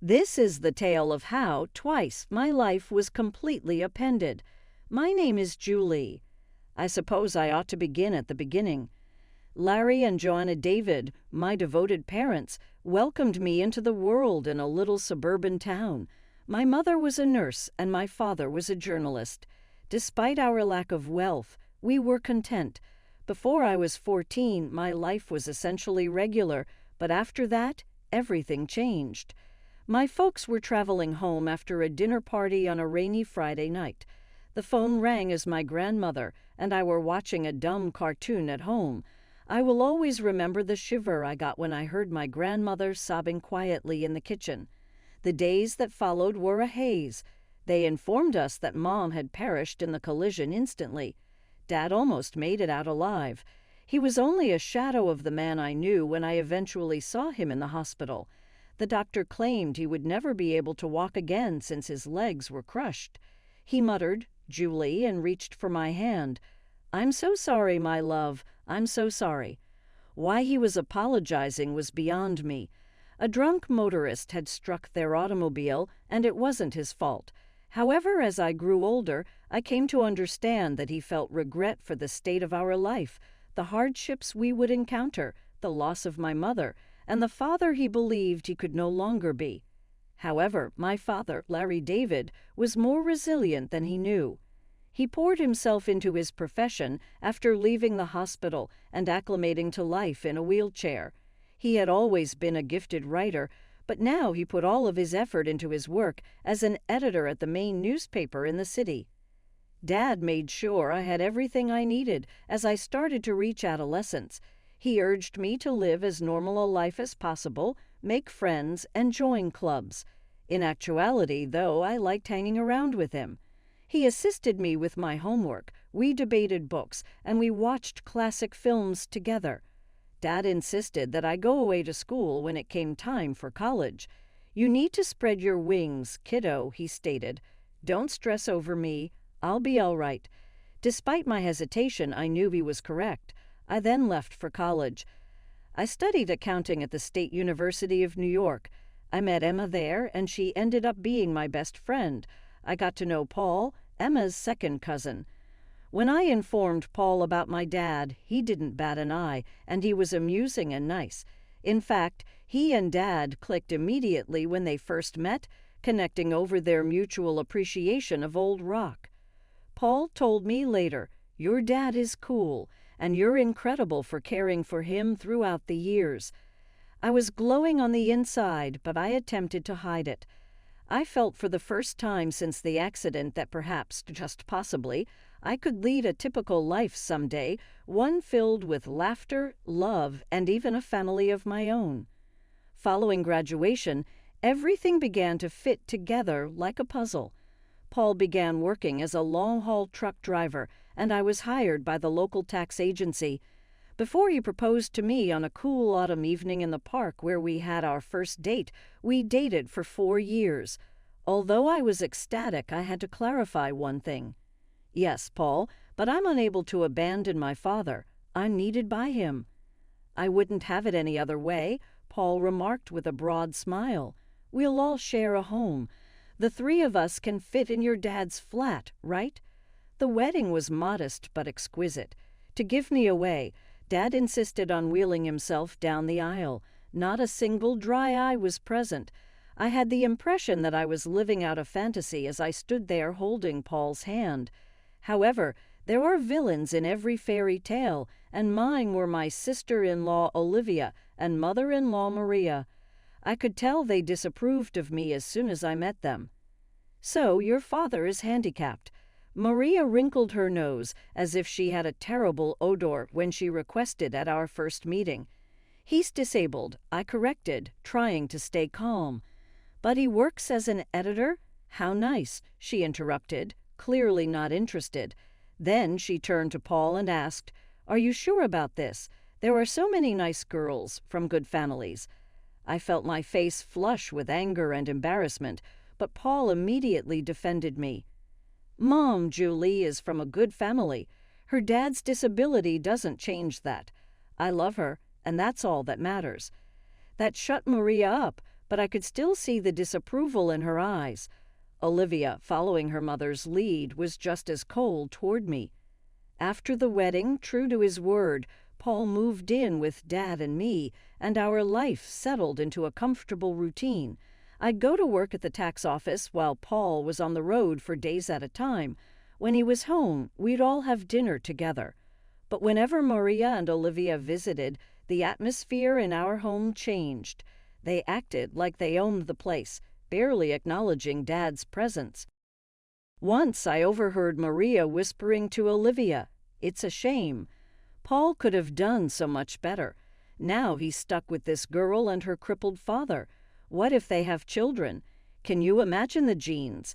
This is the tale of how, twice, my life was completely upended. My name is Julie. I suppose I ought to begin at the beginning. Larry and Joanna David, my devoted parents, welcomed me into the world in a little suburban town. My mother was a nurse and my father was a journalist. Despite our lack of wealth, we were content. Before I was 14, my life was essentially regular, but after that, everything changed. My folks were traveling home after a dinner party on a rainy Friday night. The phone rang as my grandmother and I were watching a dumb cartoon at home. I will always remember the shiver I got when I heard my grandmother sobbing quietly in the kitchen. The days that followed were a haze. They informed us that Mom had perished in the collision instantly. Dad almost made it out alive. He was only a shadow of the man I knew when I eventually saw him in the hospital. The doctor claimed he would never be able to walk again since his legs were crushed. He muttered, "Julie," and reached for my hand. "I'm so sorry, my love. I'm so sorry." Why he was apologizing was beyond me. A drunk motorist had struck their automobile, and it wasn't his fault. However, as I grew older, I came to understand that he felt regret for the state of our life, the hardships we would encounter, the loss of my mother, and the father he believed he could no longer be. However, my father, Larry David, was more resilient than he knew. He poured himself into his profession after leaving the hospital and acclimating to life in a wheelchair. He had always been a gifted writer, but now he put all of his effort into his work as an editor at the main newspaper in the city. Dad made sure I had everything I needed as I started to reach adolescence. He urged me to live as normal a life as possible, make friends, and join clubs. In actuality, though, I liked hanging around with him. He assisted me with my homework, we debated books, and we watched classic films together. Dad insisted that I go away to school when it came time for college. "You need to spread your wings, kiddo," he stated. "Don't stress over me. I'll be all right." Despite my hesitation, I knew he was correct. I then left for college. I studied accounting at the State University of New York. I met Emma there, and she ended up being my best friend. I got to know Paul, Emma's second cousin. When I informed Paul about my dad, he didn't bat an eye, and he was amusing and nice. In fact, he and Dad clicked immediately when they first met, connecting over their mutual appreciation of old rock. Paul told me later, "Your dad is cool, and you're incredible for caring for him throughout the years." I was glowing on the inside, but I attempted to hide it. I felt for the first time since the accident that perhaps, just possibly, I could lead a typical life someday, one filled with laughter, love, and even a family of my own. Following graduation, everything began to fit together like a puzzle. Paul began working as a long-haul truck driver, and I was hired by the local tax agency. Before he proposed to me on a cool autumn evening in the park where we had our first date, we dated for 4 years. Although I was ecstatic, I had to clarify one thing. "Yes, Paul, but I'm unable to abandon my father. I'm needed by him." "I wouldn't have it any other way," Paul remarked with a broad smile. "We'll all share a home. The 3 of us can fit in your dad's flat, right?" The wedding was modest but exquisite. To give me away, Dad insisted on wheeling himself down the aisle. Not a single dry eye was present. I had the impression that I was living out a fantasy as I stood there holding Paul's hand. However, there are villains in every fairy tale, and mine were my sister-in-law Olivia and mother-in-law Maria. I could tell they disapproved of me as soon as I met them. "So your father is handicapped." Maria wrinkled her nose as if she had a terrible odor when she requested at our first meeting. "He's disabled," I corrected, trying to stay calm. "But he works as an editor?" "How nice," she interrupted, clearly not interested. Then she turned to Paul and asked, "Are you sure about this? There are so many nice girls from good families." I felt my face flush with anger and embarrassment, but Paul immediately defended me. "Mom, Julie, is from a good family. Her dad's disability doesn't change that. I love her, and that's all that matters." That shut Maria up, but I could still see the disapproval in her eyes. Olivia, following her mother's lead, was just as cold toward me. After the wedding, true to his word, Paul moved in with Dad and me, and our life settled into a comfortable routine. I'd go to work at the tax office while Paul was on the road for days at a time. When he was home, we'd all have dinner together. But whenever Maria and Olivia visited, the atmosphere in our home changed. They acted like they owned the place, barely acknowledging Dad's presence. Once I overheard Maria whispering to Olivia, "It's a shame. Paul could have done so much better. Now he's stuck with this girl and her crippled father. What if they have children? Can you imagine the genes?"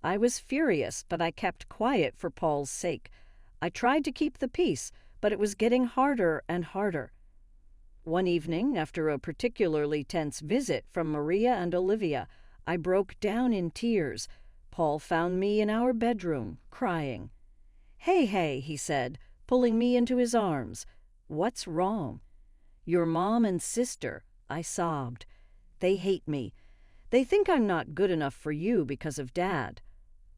I was furious, but I kept quiet for Paul's sake. I tried to keep the peace, but it was getting harder and harder. One evening, after a particularly tense visit from Maria and Olivia, I broke down in tears. Paul found me in our bedroom, crying. Hey, he said, pulling me into his arms. "What's wrong?" "Your mom and sister," I sobbed. "They hate me. They think I'm not good enough for you because of Dad."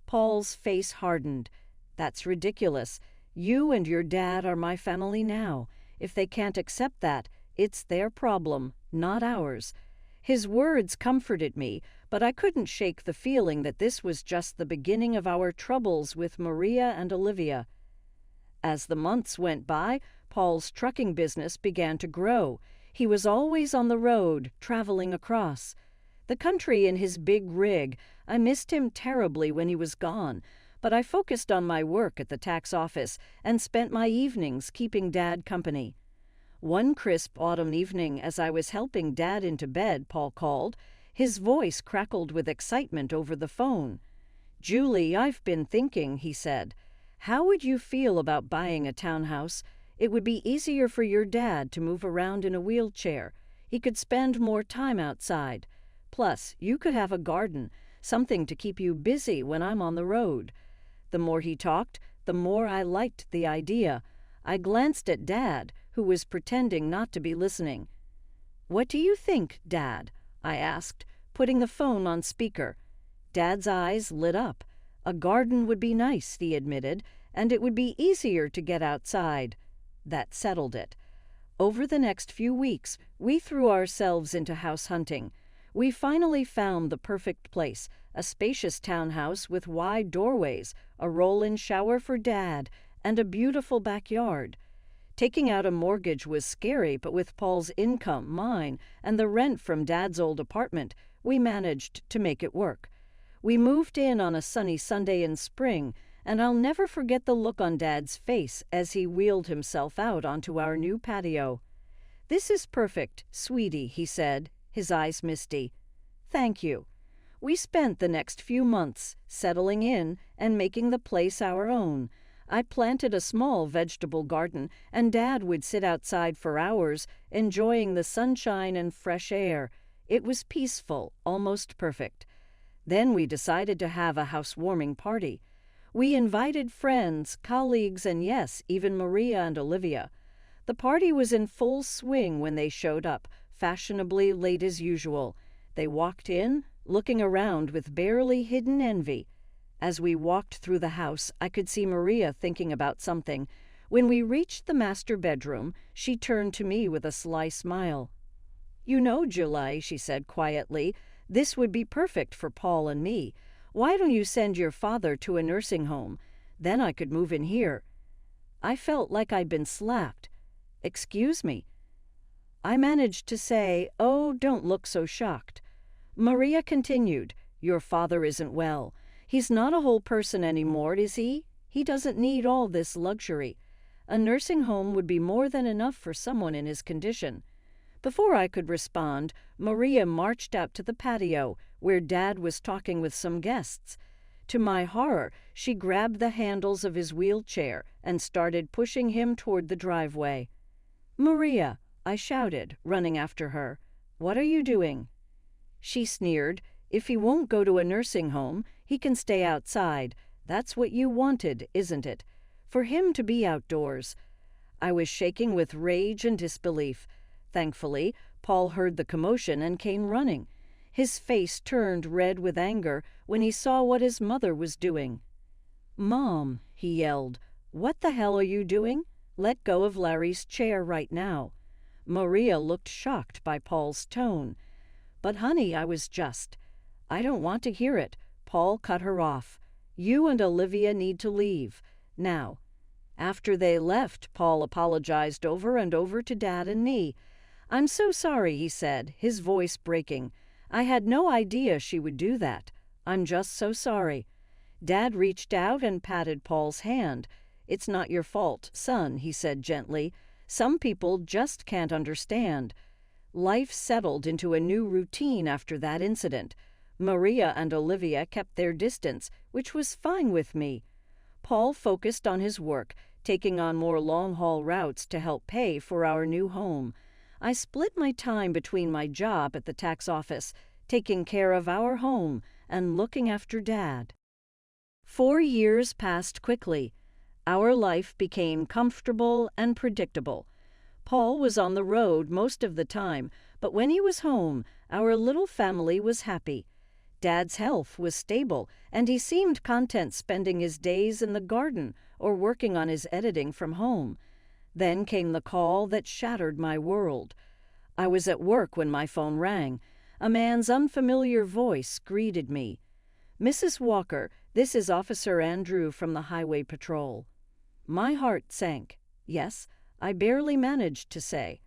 Paul's face hardened. "That's ridiculous. You and your dad are my family now. If they can't accept that, it's their problem, not ours." His words comforted me, but I couldn't shake the feeling that this was just the beginning of our troubles with Maria and Olivia. As the months went by, Paul's trucking business began to grow. He was always on the road, traveling across the country in his big rig. I missed him terribly when he was gone, but I focused on my work at the tax office and spent my evenings keeping Dad company. One crisp autumn evening, as I was helping Dad into bed, Paul called. His voice crackled with excitement over the phone. "Julie, I've been thinking," he said. "How would you feel about buying a townhouse? It would be easier for your dad to move around in a wheelchair. He could spend more time outside. Plus, you could have a garden, something to keep you busy when I'm on the road." The more he talked, the more I liked the idea. I glanced at Dad, who was pretending not to be listening. "What do you think, Dad?" I asked, putting the phone on speaker. Dad's eyes lit up. A garden would be nice, he admitted, and it would be easier to get outside. That settled it. Over the next few weeks, we threw ourselves into house hunting. We finally found the perfect place, a spacious townhouse with wide doorways, a roll-in shower for Dad, and a beautiful backyard. Taking out a mortgage was scary, but with Paul's income, mine, and the rent from Dad's old apartment, we managed to make it work. We moved in on a sunny Sunday in spring, and I'll never forget the look on Dad's face as he wheeled himself out onto our new patio. "This is perfect, sweetie," he said, his eyes misty. "Thank you." We spent the next few months settling in and making the place our own. I planted a small vegetable garden, and Dad would sit outside for hours, enjoying the sunshine and fresh air. It was peaceful, almost perfect. Then we decided to have a housewarming party. We invited friends, colleagues, and yes, even Maria and Olivia. The party was in full swing when they showed up, fashionably late as usual. They walked in, looking around with barely hidden envy. As we walked through the house, I could see Maria thinking about something. When we reached the master bedroom, she turned to me with a sly smile. "You know, Julie," she said quietly, "this would be perfect for Paul and me. Why don't you send your father to a nursing home? Then I could move in here." I felt like I'd been slapped. "Excuse me." I managed to say, "Oh, don't look so shocked." Maria continued, "Your father isn't well. He's not a whole person anymore, is he? He doesn't need all this luxury. A nursing home would be more than enough for someone in his condition." Before I could respond, Maria marched out to the patio, where Dad was talking with some guests. To my horror, she grabbed the handles of his wheelchair and started pushing him toward the driveway. "Maria," I shouted, running after her. "What are you doing?" She sneered. "If he won't go to a nursing home, he can stay outside. That's what you wanted, isn't it? For him to be outdoors." I was shaking with rage and disbelief. Thankfully, Paul heard the commotion and came running. His face turned red with anger when he saw what his mother was doing. "Mom," he yelled, "what the hell are you doing? Let go of Larry's chair right now." Maria looked shocked by Paul's tone. "But honey, I was just—" "I don't want to hear it." Paul cut her off. "You and Olivia need to leave. Now." After they left, Paul apologized over and over to Dad and me. "I'm so sorry," he said, his voice breaking. "I had no idea she would do that. I'm just so sorry." Dad reached out and patted Paul's hand. "It's not your fault, son," he said gently. "Some people just can't understand." Life settled into a new routine after that incident. Maria and Olivia kept their distance, which was fine with me. Paul focused on his work, taking on more long-haul routes to help pay for our new home. I split my time between my job at the tax office, taking care of our home, and looking after Dad. 4 years passed quickly. Our life became comfortable and predictable. Paul was on the road most of the time, but when he was home, our little family was happy. Dad's health was stable, and he seemed content spending his days in the garden or working on his editing from home. Then came the call that shattered my world. I was at work when my phone rang. A man's unfamiliar voice greeted me. "Mrs. Walker, this is Officer Andrew from the Highway Patrol." My heart sank. "Yes," I barely managed to say.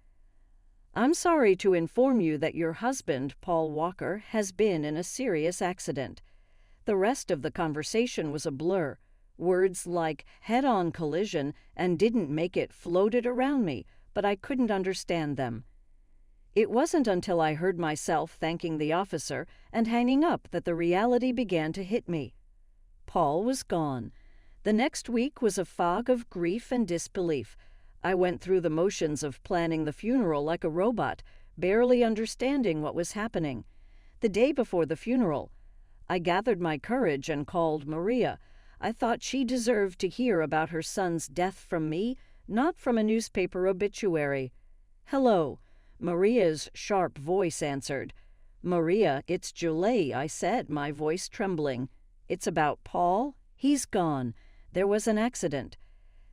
"I'm sorry to inform you that your husband, Paul Walker, has been in a serious accident." The rest of the conversation was a blur. Words like head-on collision and "didn't make it" floated around me, but I couldn't understand them. It wasn't until I heard myself thanking the officer and hanging up that the reality began to hit me. Paul was gone. The next week was a fog of grief and disbelief. I went through the motions of planning the funeral like a robot, barely understanding what was happening. The day before the funeral, I gathered my courage and called Maria. I thought she deserved to hear about her son's death from me, not from a newspaper obituary. "Hello," Maria's sharp voice answered. "Maria, it's Julie," I said, my voice trembling. "It's about Paul. He's gone. There was an accident."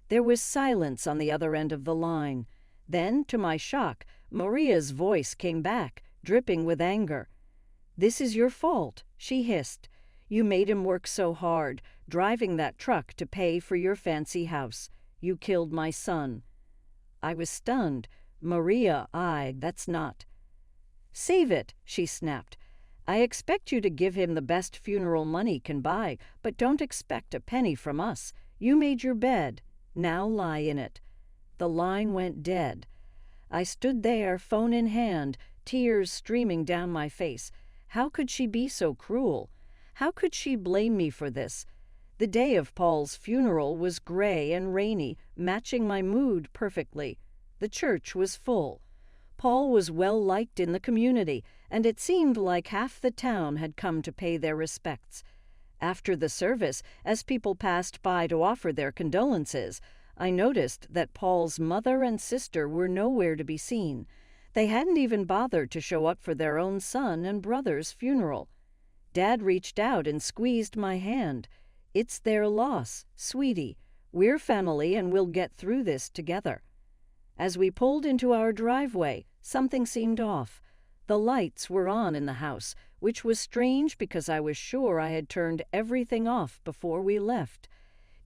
There was silence on the other end of the line. Then, to my shock, Maria's voice came back, dripping with anger. "This is your fault," she hissed. "You made him work so hard, driving that truck to pay for your fancy house. You killed my son." I was stunned. "Maria, that's not—" "Save it," she snapped. "I expect you to give him the best funeral money can buy, but don't expect a penny from us. You made your bed. Now lie in it." The line went dead. I stood there, phone in hand, tears streaming down my face. How could she be so cruel? How could she blame me for this? The day of Paul's funeral was gray and rainy, matching my mood perfectly. The church was full. Paul was well liked in the community, and it seemed like half the town had come to pay their respects. After the service, as people passed by to offer their condolences, I noticed that Paul's mother and sister were nowhere to be seen. They hadn't even bothered to show up for their own son and brother's funeral. Dad reached out and squeezed my hand. "It's their loss, sweetie. We're family and we'll get through this together." As we pulled into our driveway, something seemed off. The lights were on in the house, which was strange because I was sure I had turned everything off before we left.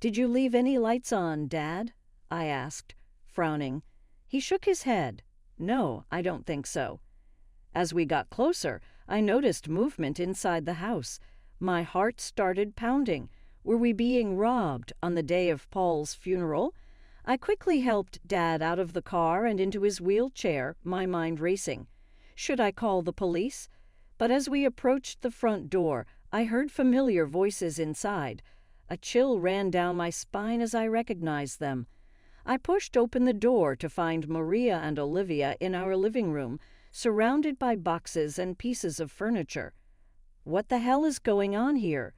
"Did you leave any lights on, Dad?" I asked, frowning. He shook his head. "No, I don't think so." As we got closer, I noticed movement inside the house. My heart started pounding. Were we being robbed on the day of Paul's funeral? I quickly helped Dad out of the car and into his wheelchair, my mind racing. Should I call the police? But as we approached the front door, I heard familiar voices inside. A chill ran down my spine as I recognized them. I pushed open the door to find Maria and Olivia in our living room, surrounded by boxes and pieces of furniture. "What the hell is going on here?"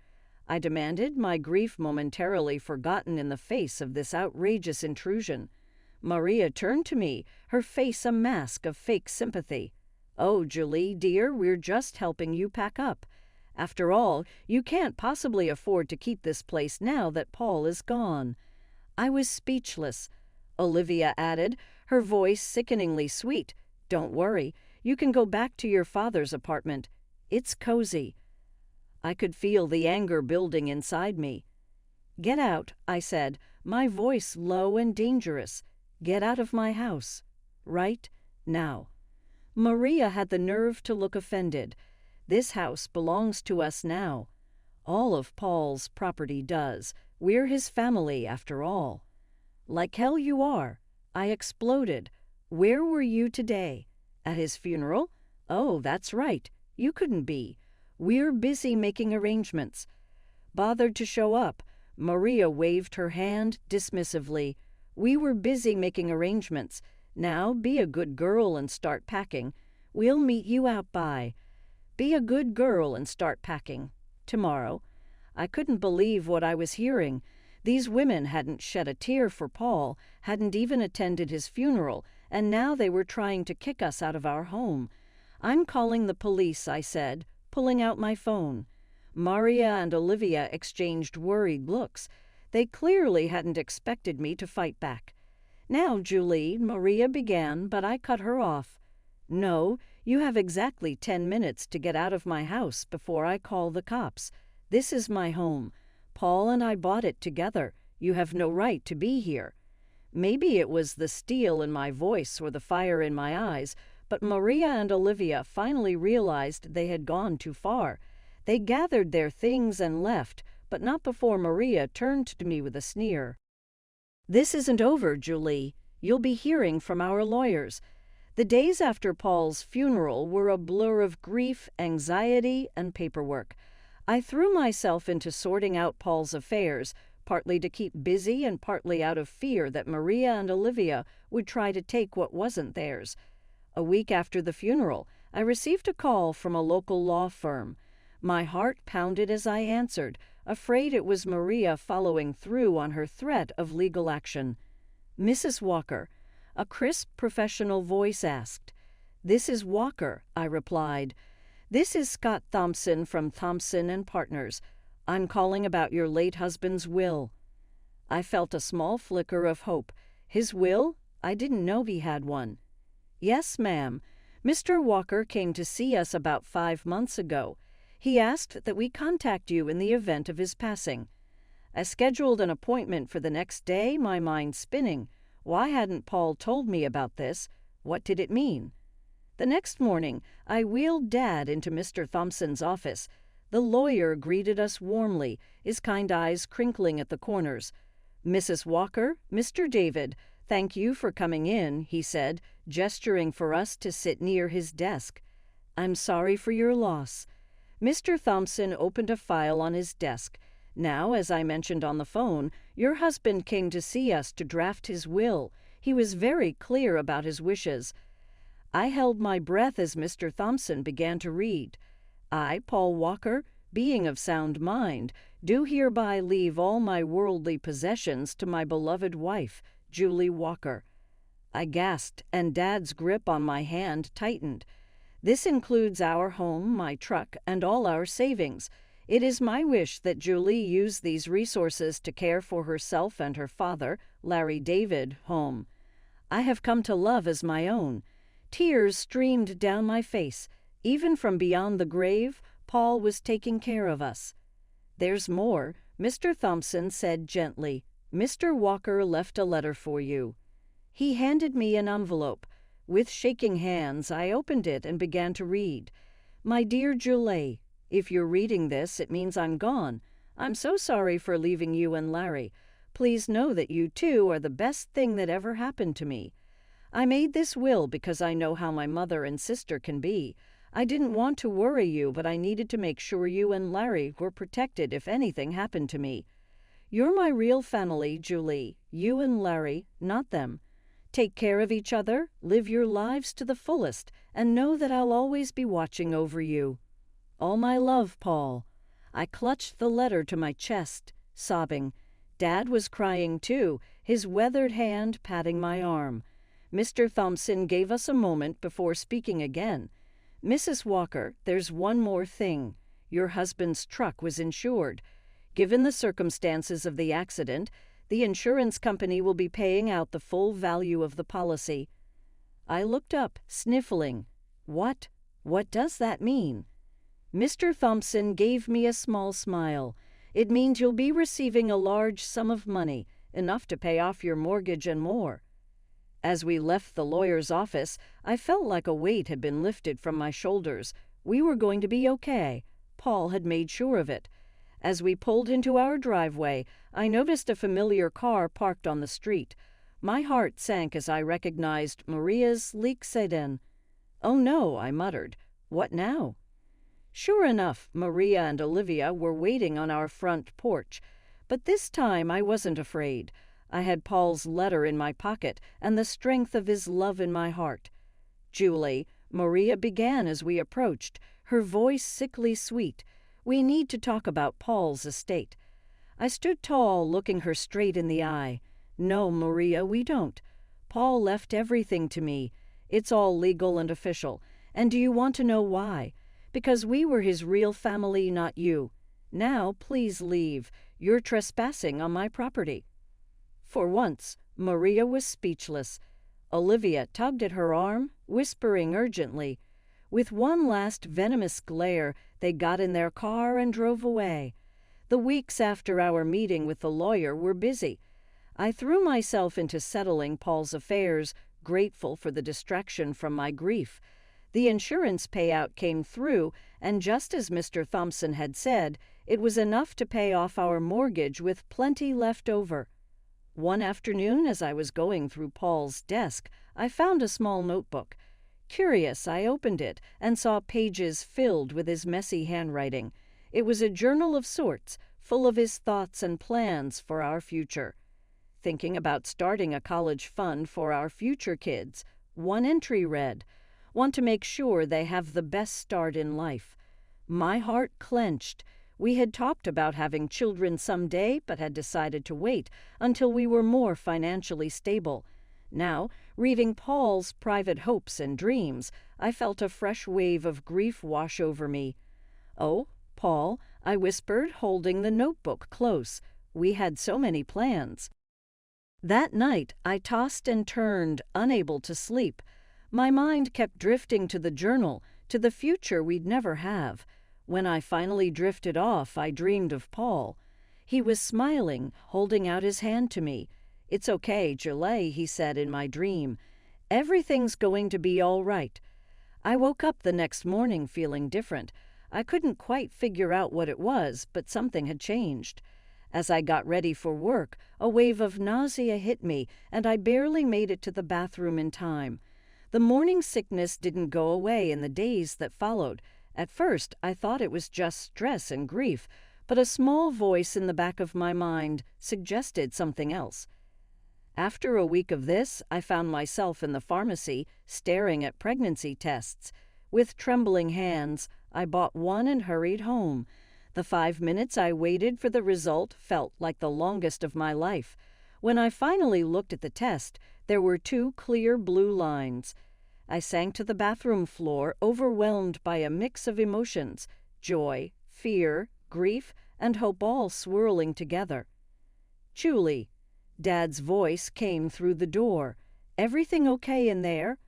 I demanded, my grief momentarily forgotten in the face of this outrageous intrusion. Maria turned to me, her face a mask of fake sympathy. "Oh, Julie, dear, we're just helping you pack up. After all, you can't possibly afford to keep this place now that Paul is gone." I was speechless. Olivia added, her voice sickeningly sweet, "Don't worry, you can go back to your father's apartment. It's cozy." I could feel the anger building inside me. "Get out," I said, my voice low and dangerous. "Get out of my house. Right now." Maria had the nerve to look offended. "This house belongs to us now. All of Paul's property does. We're his family, after all." "Like hell you are," I exploded. "Where were you today? At his funeral? Oh, that's right. You couldn't be. We're busy making arrangements." Bothered to show up, Maria waved her hand dismissively. "We were busy making arrangements. Now be a good girl and start packing. We'll meet you out by. Be a good girl and start packing. Tomorrow." I couldn't believe what I was hearing. These women hadn't shed a tear for Paul, hadn't even attended his funeral, and now they were trying to kick us out of our home. "I'm calling the police," I said, pulling out my phone. Maria and Olivia exchanged worried looks. They clearly hadn't expected me to fight back. "Now, Julie," Maria began, but I cut her off. "No, you have exactly 10 minutes to get out of my house before I call the cops. This is my home. Paul and I bought it together. You have no right to be here." Maybe it was the steel in my voice or the fire in my eyes, but Maria and Olivia finally realized they had gone too far. They gathered their things and left, but not before Maria turned to me with a sneer. "This isn't over, Julie. You'll be hearing from our lawyers." The days after Paul's funeral were a blur of grief, anxiety, and paperwork. I threw myself into sorting out Paul's affairs, partly to keep busy and partly out of fear that Maria and Olivia would try to take what wasn't theirs. A week after the funeral, I received a call from a local law firm. My heart pounded as I answered, afraid it was Maria following through on her threat of legal action. "Mrs. Walker," a crisp professional voice asked. "This is Walker," I replied. "This is Scott Thompson from Thompson and Partners. I'm calling about your late husband's will." I felt a small flicker of hope. His will? I didn't know he had one. "Yes, ma'am. Mr. Walker came to see us about 5 months ago. He asked that we contact you in the event of his passing." I scheduled an appointment for the next day, my mind spinning. Why hadn't Paul told me about this? What did it mean? The next morning, I wheeled Dad into Mr. Thompson's office. The lawyer greeted us warmly, his kind eyes crinkling at the corners. "Mrs. Walker, Mr. David, thank you for coming in," he said, gesturing for us to sit near his desk. "I'm sorry for your loss." Mr. Thompson opened a file on his desk. "Now, as I mentioned on the phone, your husband came to see us to draft his will. He was very clear about his wishes." I held my breath as Mr. Thompson began to read. "I, Paul Walker, being of sound mind, do hereby leave all my worldly possessions to my beloved wife, Julie Walker." I gasped, and Dad's grip on my hand tightened. "This includes our home, my truck, and all our savings. It is my wish that Julie use these resources to care for herself and her father, Larry David, home. I have come to love as my own." Tears streamed down my face. Even from beyond the grave, Paul was taking care of us. "There's more," Mr. Thompson said gently. "Mr. Walker left a letter for you." He handed me an envelope. With shaking hands, I opened it and began to read. "My dear Julie, if you're reading this, it means I'm gone. I'm so sorry for leaving you and Larry. Please know that you two are the best thing that ever happened to me. I made this will because I know how my mother and sister can be. I didn't want to worry you, but I needed to make sure you and Larry were protected if anything happened to me. You're my real family, Julie. You and Larry, not them. Take care of each other, live your lives to the fullest, and know that I'll always be watching over you. All my love, Paul." I clutched the letter to my chest, sobbing. Dad was crying too, his weathered hand patting my arm. Mr. Thompson gave us a moment before speaking again. Mrs. Walker, there's one more thing. Your husband's truck was insured. Given the circumstances of the accident, the insurance company will be paying out the full value of the policy." I looked up, sniffling. What? What does that mean? Mr. Thompson gave me a small smile. "It means you'll be receiving a large sum of money, enough to pay off your mortgage and more." As we left the lawyer's office, I felt like a weight had been lifted from my shoulders. We were going to be okay. Paul had made sure of it. As we pulled into our driveway, I noticed a familiar car parked on the street. My heart sank as I recognized Maria's sleek sedan. "Oh no," I muttered. "What now?" Sure enough, Maria and Olivia were waiting on our front porch. But this time I wasn't afraid. I had Paul's letter in my pocket and the strength of his love in my heart. "Julie," Maria began as we approached, her voice sickly sweet, "we need to talk about Paul's estate." I stood tall, looking her straight in the eye. "No, Maria, we don't. Paul left everything to me. It's all legal and official. And do you want to know why? Because we were his real family, not you. Now, please leave. You're trespassing on my property." For once, Maria was speechless. Olivia tugged at her arm, whispering urgently. With one last venomous glare, they got in their car and drove away. The weeks after our meeting with the lawyer were busy. I threw myself into settling Paul's affairs, grateful for the distraction from my grief. The insurance payout came through, and just as Mr. Thompson had said, it was enough to pay off our mortgage with plenty left over. One afternoon, as I was going through Paul's desk, I found a small notebook. Curious, I opened it and saw pages filled with his messy handwriting. It was a journal of sorts, full of his thoughts and plans for our future. Thinking about starting a college fund for our future kids. One entry read, "Want to make sure they have the best start in life." My heart clenched. We had talked about having children someday, but had decided to wait until we were more financially stable. Now, reading Paul's private hopes and dreams, I felt a fresh wave of grief wash over me. "Oh, Paul," I whispered, holding the notebook close. We had so many plans. That night, I tossed and turned, unable to sleep. My mind kept drifting to the journal, to the future we'd never have. When I finally drifted off, I dreamed of Paul. He was smiling, holding out his hand to me. "It's okay, Julie," he said in my dream. "Everything's going to be all right." I woke up the next morning feeling different. I couldn't quite figure out what it was, but something had changed. As I got ready for work, a wave of nausea hit me, and I barely made it to the bathroom in time. The morning sickness didn't go away in the days that followed. At first, I thought it was just stress and grief, but a small voice in the back of my mind suggested something else. After a week of this, I found myself in the pharmacy, staring at pregnancy tests. With trembling hands, I bought one and hurried home. The 5 minutes I waited for the result felt like the longest of my life. When I finally looked at the test, there were 2 clear blue lines. I sank to the bathroom floor, overwhelmed by a mix of emotions: joy, fear, grief, and hope all swirling together. "Julie," Dad's voice came through the door. "Everything okay in there?"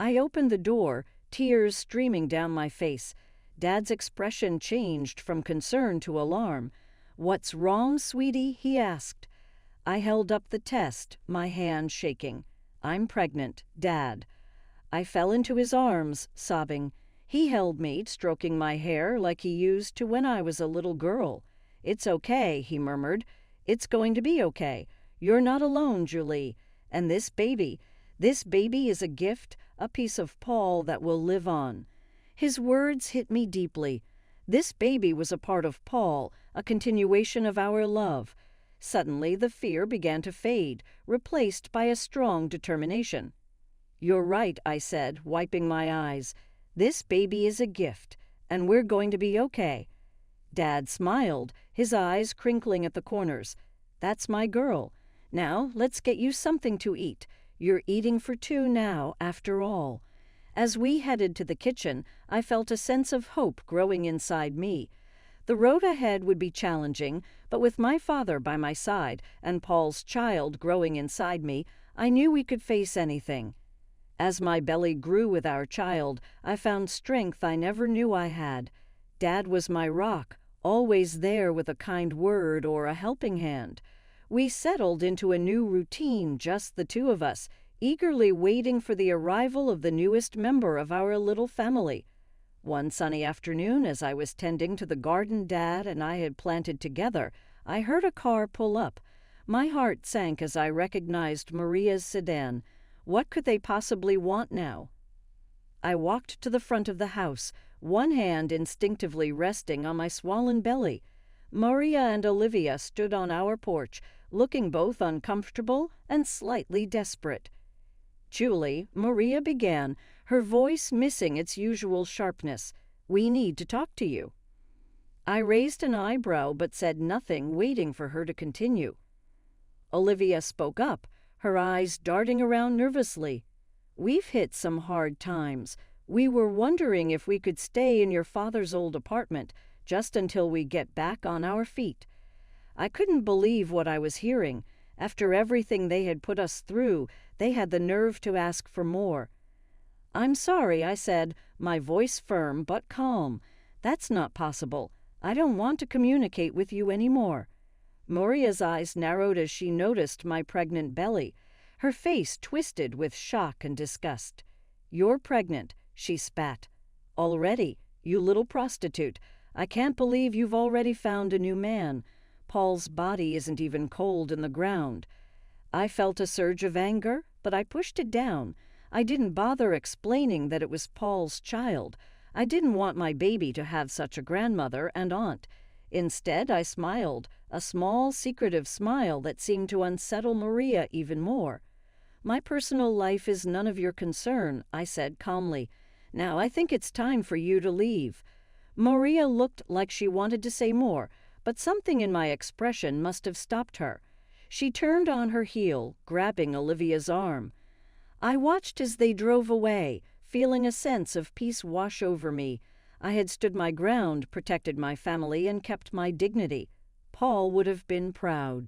I opened the door, tears streaming down my face. Dad's expression changed from concern to alarm. "What's wrong, sweetie?" he asked. I held up the test, my hand shaking. "I'm pregnant, Dad." I fell into his arms, sobbing. He held me, stroking my hair like he used to when I was a little girl. "It's okay," he murmured. "It's going to be okay. You're not alone, Julie. And this baby is a gift, a piece of Paul that will live on." His words hit me deeply. This baby was a part of Paul, a continuation of our love. Suddenly, the fear began to fade, replaced by a strong determination. "You're right," I said, wiping my eyes. "This baby is a gift, and we're going to be okay." Dad smiled, his eyes crinkling at the corners. "That's my girl. Now, let's get you something to eat. You're eating for 2 now, after all." As we headed to the kitchen, I felt a sense of hope growing inside me. The road ahead would be challenging, but with my father by my side and Paul's child growing inside me, I knew we could face anything. As my belly grew with our child, I found strength I never knew I had. Dad was my rock, always there with a kind word or a helping hand. We settled into a new routine, just the two of us, eagerly waiting for the arrival of the newest member of our little family. One sunny afternoon, as I was tending to the garden Dad and I had planted together, I heard a car pull up. My heart sank as I recognized Maria's sedan. What could they possibly want now? I walked to the front of the house, one hand instinctively resting on my swollen belly. Maria and Olivia stood on our porch, looking both uncomfortable and slightly desperate. "Julie," Maria began, her voice missing its usual sharpness, "we need to talk to you." I raised an eyebrow but said nothing, waiting for her to continue. Olivia spoke up, her eyes darting around nervously. "We've hit some hard times. We were wondering if we could stay in your father's old apartment just until we get back on our feet." I couldn't believe what I was hearing. After everything they had put us through, they had the nerve to ask for more. "I'm sorry," I said, my voice firm but calm. "That's not possible. I don't want to communicate with you anymore." Maria's eyes narrowed as she noticed my pregnant belly. Her face twisted with shock and disgust. "You're pregnant," she spat. "Already? You little prostitute. I can't believe you've already found a new man. Paul's body isn't even cold in the ground." I felt a surge of anger, but I pushed it down. I didn't bother explaining that it was Paul's child. I didn't want my baby to have such a grandmother and aunt. Instead, I smiled, a small, secretive smile that seemed to unsettle Maria even more. "My personal life is none of your concern," I said calmly. "Now I think it's time for you to leave." Maria looked like she wanted to say more, but something in my expression must have stopped her. She turned on her heel, grabbing Olivia's arm. I watched as they drove away, feeling a sense of peace wash over me. I had stood my ground, protected my family, and kept my dignity. Paul would have been proud.